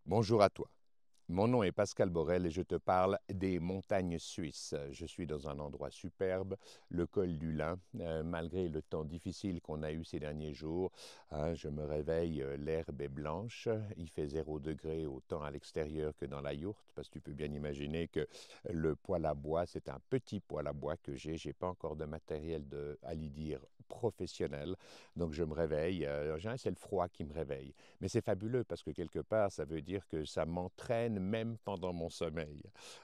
Bonjour à toi. Mon nom est Pascal Borel et je te parle des montagnes suisses. Je suis dans un endroit superbe, le col du Lin. Malgré le temps difficile qu'on a eu ces derniers jours, hein, je me réveille, l'herbe est blanche, il fait 0 degré autant à l'extérieur que dans la yourte, parce que tu peux bien imaginer que le poêle à bois, c'est un petit poêle à bois que j'ai. J'ai pas encore de matériel à lui dire professionnel, donc je me réveille. En général, c'est le froid qui me réveille. Mais c'est fabuleux parce que quelque part, ça veut dire que ça m'entraîne même pendant mon sommeil.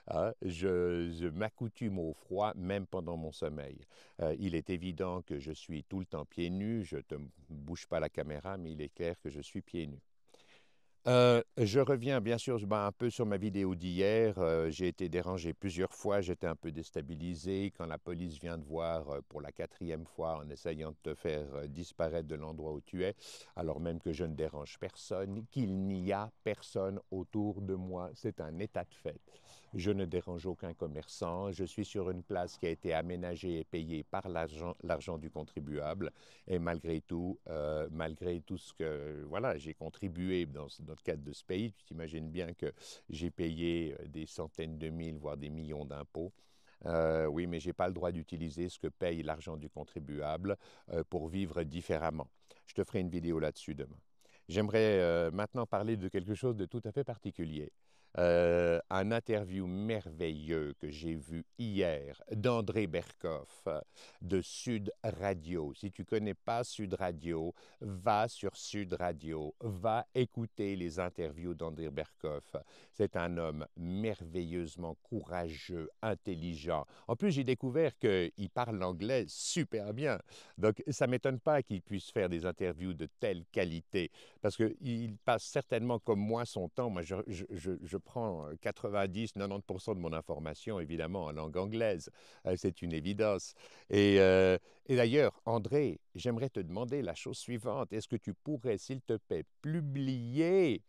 Hein. Je m'accoutume au froid même pendant mon sommeil. Il est évident que je suis tout le temps pieds nus. Je ne te bouge pas la caméra, mais il est clair que je suis pieds nus. Je reviens bien sûr un peu sur ma vidéo d'hier. J'ai été dérangé plusieurs fois, j'étais un peu déstabilisé quand la police vient te voir pour la quatrième fois en essayant de te faire disparaître de l'endroit où tu es, alors même que je ne dérange personne, qu'il n'y a personne autour de moi. C'est un état de fait. Je ne dérange aucun commerçant. Je suis sur une place qui a été aménagée et payée par l'argent du contribuable. Et malgré tout ce que voilà, j'ai contribué dans le cadre de ce pays, tu t'imagines bien que j'ai payé des centaines de mille, voire des millions d'impôts. Oui, mais je n'ai pas le droit d'utiliser ce que paye l'argent du contribuable pour vivre différemment. Je te ferai une vidéo là-dessus demain. J'aimerais maintenant parler de quelque chose de tout à fait particulier. Un interview merveilleux que j'ai vu hier d'André Berkoff de Sud Radio. Si tu ne connais pas Sud Radio, va sur Sud Radio, va écouter les interviews d'André Berkoff. C'est un homme merveilleusement courageux, intelligent. En plus, j'ai découvert qu'il parle l'anglais super bien. Donc, ça ne m'étonne pas qu'il puisse faire des interviews de telle qualité, parce qu'il passe certainement comme moi son temps. Moi, je prends 90-90% de mon information, évidemment, en langue anglaise. C'est une évidence. Et d'ailleurs, André, j'aimerais te demander la chose suivante. Est-ce que tu pourrais, s'il te plaît, publier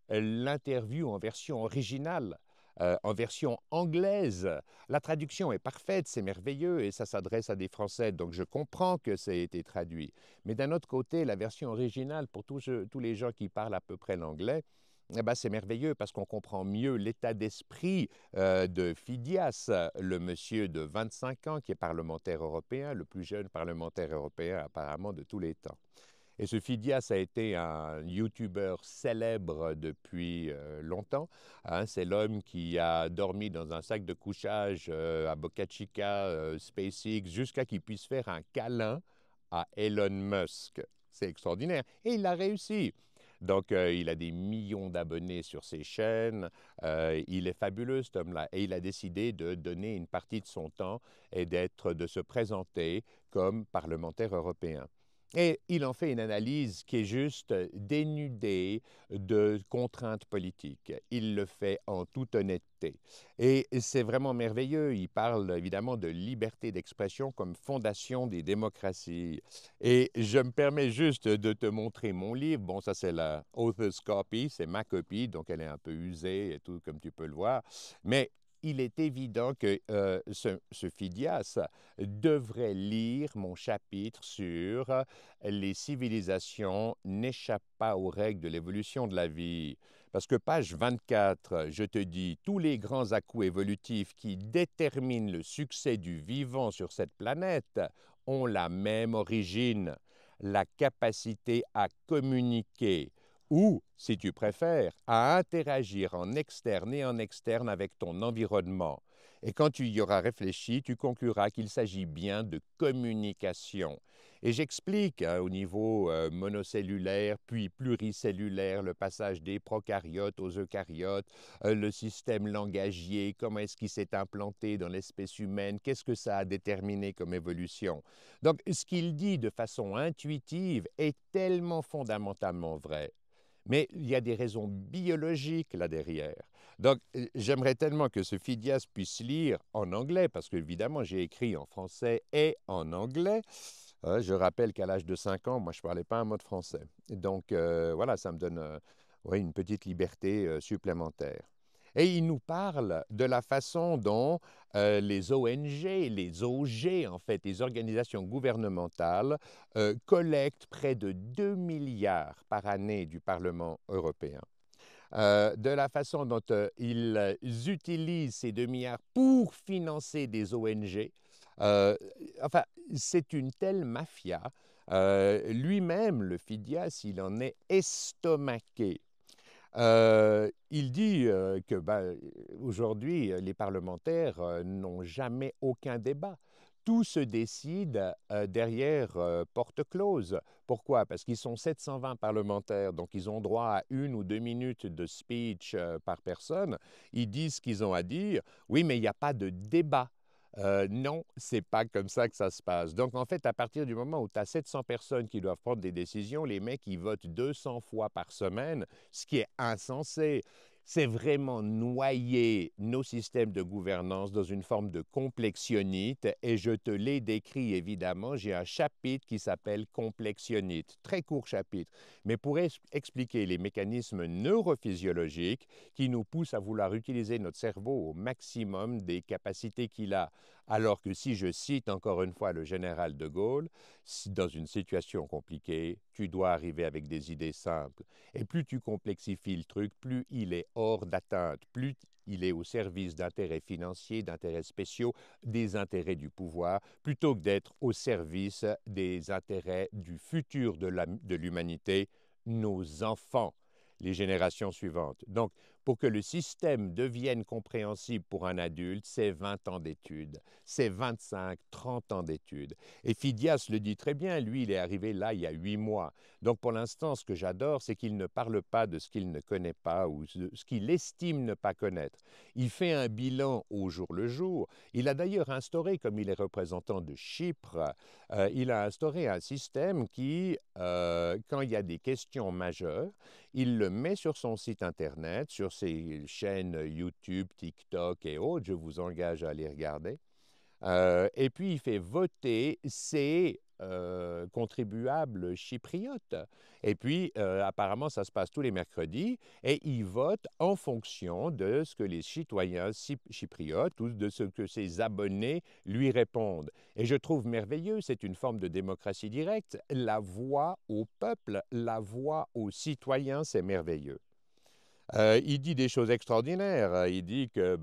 l'interview en version originale, en version anglaise? La traduction est parfaite, c'est merveilleux et ça s'adresse à des Français, donc je comprends que ça ait été traduit. Mais d'un autre côté, la version originale, pour tous les gens qui parlent à peu près l'anglais, eh ben, c'est merveilleux parce qu'on comprend mieux l'état d'esprit de Phidias, le monsieur de 25 ans qui est parlementaire européen, le plus jeune parlementaire européen apparemment de tous les temps. Et ce Phidias a été un YouTuber célèbre depuis longtemps. Hein. C'est l'homme qui a dormi dans un sac de couchage à Boca Chica, SpaceX, jusqu'à qu'il puisse faire un câlin à Elon Musk. C'est extraordinaire. Et il a réussi. Donc, il a des millions d'abonnés sur ses chaînes. Il est fabuleux, cet homme-là. Et il a décidé de donner une partie de son temps et de se présenter comme parlementaire européen. Et il en fait une analyse qui est juste dénudée de contraintes politiques. Il le fait en toute honnêteté. Et c'est vraiment merveilleux. Il parle évidemment de liberté d'expression comme fondation des démocraties. Et je me permets juste de te montrer mon livre. Bon, ça c'est la Author's Copy, c'est ma copie, donc elle est un peu usée et tout, comme tu peux le voir. Mais il est évident que ce Phidias devrait lire mon chapitre sur les civilisations n'échappent pas aux règles de l'évolution de la vie. Parce que page 24, je te dis, tous les grands à-coups évolutifs qui déterminent le succès du vivant sur cette planète ont la même origine, la capacité à communiquer ou, si tu préfères, à interagir en externe et en externe avec ton environnement. Et quand tu y auras réfléchi, tu concluras qu'il s'agit bien de communication. Et j'explique hein, au niveau monocellulaire, puis pluricellulaire, le passage des prokaryotes aux eucaryotes, le système langagier, comment est-ce qu'il s'est implanté dans l'espèce humaine, qu'est-ce que ça a déterminé comme évolution. Donc, ce qu'il dit de façon intuitive est tellement fondamentalement vrai. Mais il y a des raisons biologiques là derrière. Donc, j'aimerais tellement que ce Phidias puisse lire en anglais, parce qu'évidemment, j'ai écrit en français et en anglais. Je rappelle qu'à l'âge de 5 ans, moi, je ne parlais pas un mot de français. Donc, voilà, ça me donne ouais, une petite liberté supplémentaire. Et il nous parle de la façon dont les ONG, les OG, en fait, les organisations gouvernementales, collectent près de 2 milliards par année du Parlement européen. de la façon dont ils utilisent ces 2 milliards pour financer des ONG. Euh, enfin, c'est une telle mafia. Lui-même, le Fidias, il en est estomaqué. Il dit que aujourd'hui, les parlementaires n'ont jamais aucun débat. Tout se décide derrière porte close. Pourquoi? Parce qu'ils sont 720 parlementaires, donc ils ont droit à 1 ou 2 minutes de speech par personne. Ils disent ce qu'ils ont à dire. Oui, mais il n'y a pas de débat. Non, c'est pas comme ça que ça se passe. Donc, en fait, à partir du moment où tu as 700 personnes qui doivent prendre des décisions, les mecs, ils votent 200 fois par semaine, ce qui est insensé. C'est vraiment noyer nos systèmes de gouvernance dans une forme de complexionnite et je te l'ai décrit évidemment. J'ai un chapitre qui s'appelle complexionnite, très court chapitre, mais pour expliquer les mécanismes neurophysiologiques qui nous poussent à vouloir utiliser notre cerveau au maximum des capacités qu'il a. Alors que si je cite encore une fois le général de Gaulle, dans une situation compliquée, tu dois arriver avec des idées simples. Et plus tu complexifies le truc, plus il est hors d'atteinte, plus il est au service d'intérêts financiers, d'intérêts spéciaux, des intérêts du pouvoir, plutôt que d'être au service des intérêts du futur de l'humanité, nos enfants, les générations suivantes. Donc, pour que le système devienne compréhensible pour un adulte, c'est 20 ans d'études, c'est 25, 30 ans d'études. Et Phidias le dit très bien, lui, il est arrivé là il y a 8 mois. Donc pour l'instant, ce que j'adore, c'est qu'il ne parle pas de ce qu'il ne connaît pas ou de ce qu'il estime ne pas connaître. Il fait un bilan au jour le jour. Il a d'ailleurs instauré, comme il est représentant de Chypre, il a instauré un système qui, quand il y a des questions majeures, il le met sur son site Internet, sur ses chaînes YouTube, TikTok et autres. Je vous engage à aller regarder. Et puis, il fait voter ses contribuables chypriotes. Et puis, apparemment, ça se passe tous les mercredis et il vote en fonction de ce que les citoyens chypriotes ou de ce que ses abonnés lui répondent. Et je trouve merveilleux, c'est une forme de démocratie directe. La voix au peuple, la voix aux citoyens, c'est merveilleux. Il dit des choses extraordinaires. Il dit que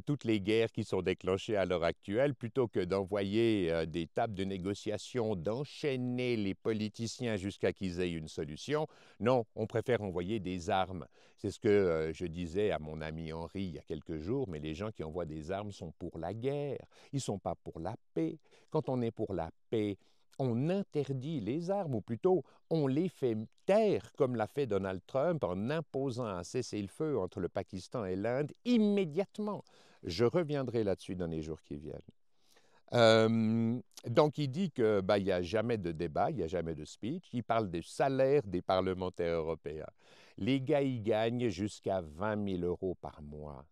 toutes les guerres qui sont déclenchées à l'heure actuelle, plutôt que d'envoyer des tables de négociation, d'enchaîner les politiciens jusqu'à qu'ils aient une solution, non, on préfère envoyer des armes. C'est ce que je disais à mon ami Henri il y a quelques jours, mais les gens qui envoient des armes sont pour la guerre, ils ne sont pas pour la paix. Quand on est pour la paix, on interdit les armes, ou plutôt on les fait taire, comme l'a fait Donald Trump en imposant un cessez-le-feu entre le Pakistan et l'Inde immédiatement. Je reviendrai là-dessus dans les jours qui viennent. Donc, il dit qu'il n'y a jamais de débat, il n'y a jamais de speech. Il parle des salaires des parlementaires européens. Les gars, ils gagnent jusqu'à 20 000 euros par mois.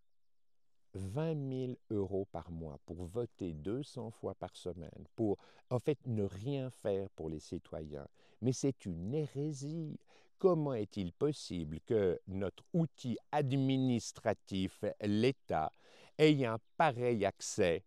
20 000 euros par mois pour voter 200 fois par semaine, pour en fait ne rien faire pour les citoyens. Mais c'est une hérésie. Comment est-il possible que notre outil administratif, l'État, ait un pareil accès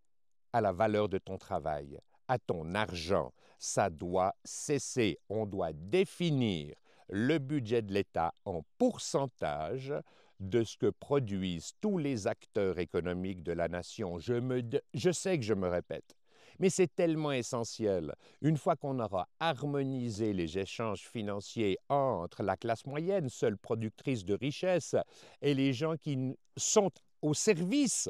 à la valeur de ton travail, à ton argent? Ça doit cesser. On doit définir le budget de l'État en pourcentage de ce que produisent tous les acteurs économiques de la nation. Je sais que je me répète, mais c'est tellement essentiel. Une fois qu'on aura harmonisé les échanges financiers entre la classe moyenne, seule productrice de richesse, et les gens qui sont au service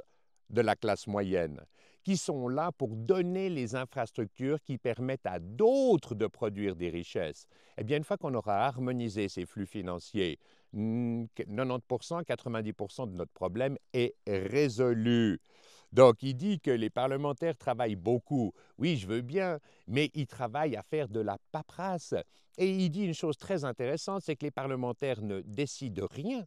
de la classe moyenne, qui sont là pour donner les infrastructures qui permettent à d'autres de produire des richesses. Eh bien, une fois qu'on aura harmonisé ces flux financiers, 90%, 90% de notre problème est résolu. Donc, il dit que les parlementaires travaillent beaucoup. Oui, je veux bien, mais ils travaillent à faire de la paperasse. Et il dit une chose très intéressante, c'est que les parlementaires ne décident rien.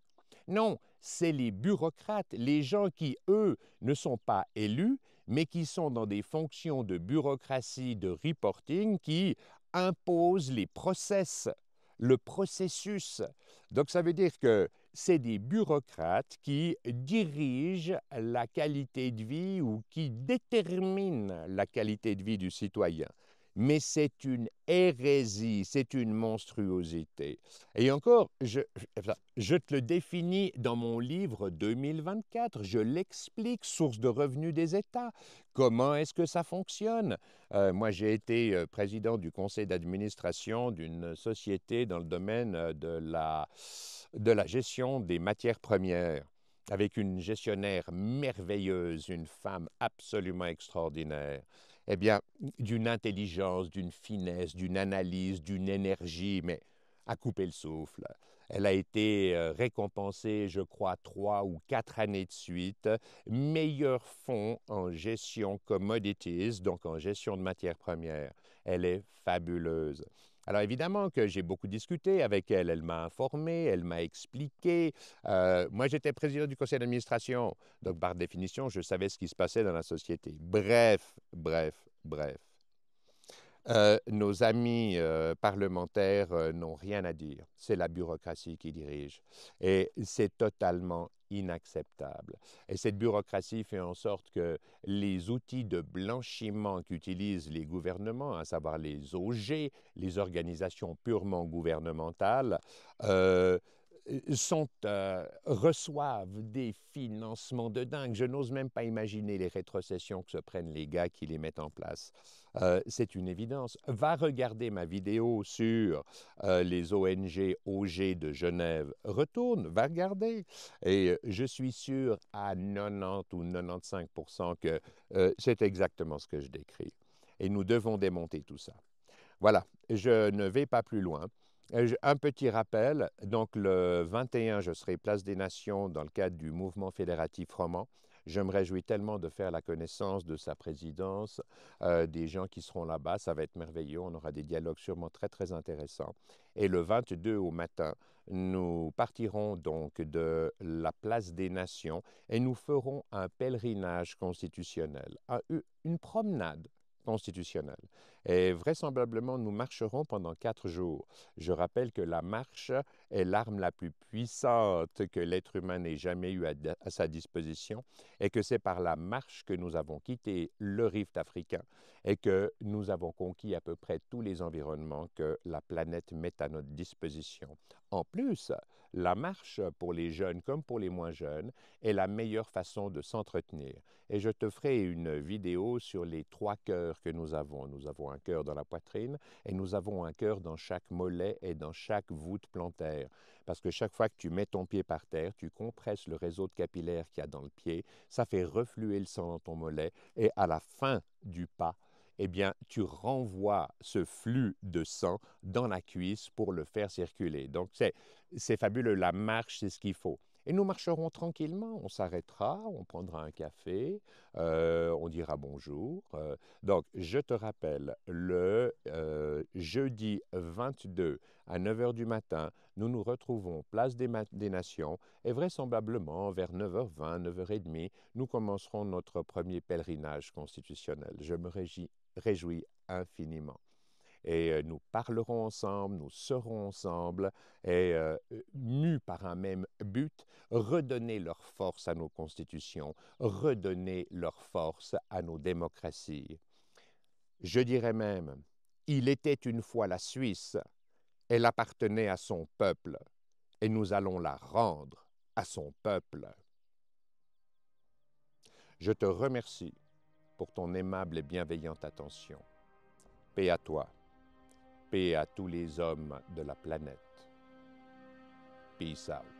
Non, c'est les bureaucrates, les gens qui, eux, ne sont pas élus, mais qui sont dans des fonctions de bureaucratie, de reporting, qui imposent les process, le processus. Donc, ça veut dire que c'est des bureaucrates qui dirigent la qualité de vie ou qui déterminent la qualité de vie du citoyen. Mais c'est une hérésie, c'est une monstruosité. Et encore, je te le définis dans mon livre 2024, je l'explique, source de revenus des États. Comment est-ce que ça fonctionne? Moi, j'ai été président du conseil d'administration d'une société dans le domaine de la gestion des matières premières, avec une gestionnaire merveilleuse, une femme absolument extraordinaire. Eh bien, d'une intelligence, d'une finesse, d'une analyse, d'une énergie, mais à couper le souffle. Elle a été récompensée, je crois, 3 ou 4 années de suite, meilleur fonds en gestion commodities, donc en gestion de matières premières. Elle est fabuleuse. Alors évidemment que j'ai beaucoup discuté avec elle, elle m'a informé, elle m'a expliqué. Moi, j'étais président du conseil d'administration, donc par définition, je savais ce qui se passait dans la société. Bref. Nos amis parlementaires n'ont rien à dire. C'est la bureaucratie qui dirige. Et c'est totalement inacceptable. Et cette bureaucratie fait en sorte que les outils de blanchiment qu'utilisent les gouvernements, à savoir les OG, les organisations purement gouvernementales, euh, reçoivent des financements de dingue. Je n'ose même pas imaginer les rétrocessions que se prennent les gars qui les mettent en place. C'est une évidence. Va regarder ma vidéo sur les ONG OG de Genève. Retourne, va regarder. Et je suis sûr à 90 ou 95% que c'est exactement ce que je décris. Et nous devons démonter tout ça. Voilà, je ne vais pas plus loin. Un petit rappel, donc le 21, je serai Place des Nations dans le cadre du mouvement fédératif roman. Je me réjouis tellement de faire la connaissance de sa présidence, des gens qui seront là-bas. Ça va être merveilleux. On aura des dialogues sûrement très, très intéressants. Et le 22 au matin, nous partirons donc de la Place des Nations et nous ferons un pèlerinage constitutionnel, une promenade constitutionnelle. Et vraisemblablement, nous marcherons pendant 4 jours. Je rappelle que la marche est l'arme la plus puissante que l'être humain n'ait jamais eue à sa disposition et que c'est par la marche que nous avons quitté le rift africain et que nous avons conquis à peu près tous les environnements que la planète met à notre disposition. En plus, la marche pour les jeunes comme pour les moins jeunes est la meilleure façon de s'entretenir. Et je te ferai une vidéo sur les 3 cœurs que nous avons. Nous avons un cœur dans la poitrine et nous avons un cœur dans chaque mollet et dans chaque voûte plantaire. Parce que chaque fois que tu mets ton pied par terre, tu compresses le réseau de capillaires qu'il y a dans le pied, ça fait refluer le sang dans ton mollet et à la fin du pas, eh bien, tu renvoies ce flux de sang dans la cuisse pour le faire circuler. Donc, c'est fabuleux. La marche, c'est ce qu'il faut. Et nous marcherons tranquillement, on s'arrêtera, on prendra un café, on dira bonjour. Donc, je te rappelle, le jeudi 22 à 9 h du matin, nous nous retrouvons place des Nations et vraisemblablement vers 9 h 20, 9 h 30, nous commencerons notre premier pèlerinage constitutionnel. Je me réjouis infiniment. Et nous parlerons ensemble, nous serons ensemble, et mus par un même but, redonner leur force à nos constitutions, redonner leur force à nos démocraties. Je dirais même, il était une fois la Suisse, elle appartenait à son peuple, et nous allons la rendre à son peuple. Je te remercie pour ton aimable et bienveillante attention. Paix à toi. Paix à tous les hommes de la planète. Peace out.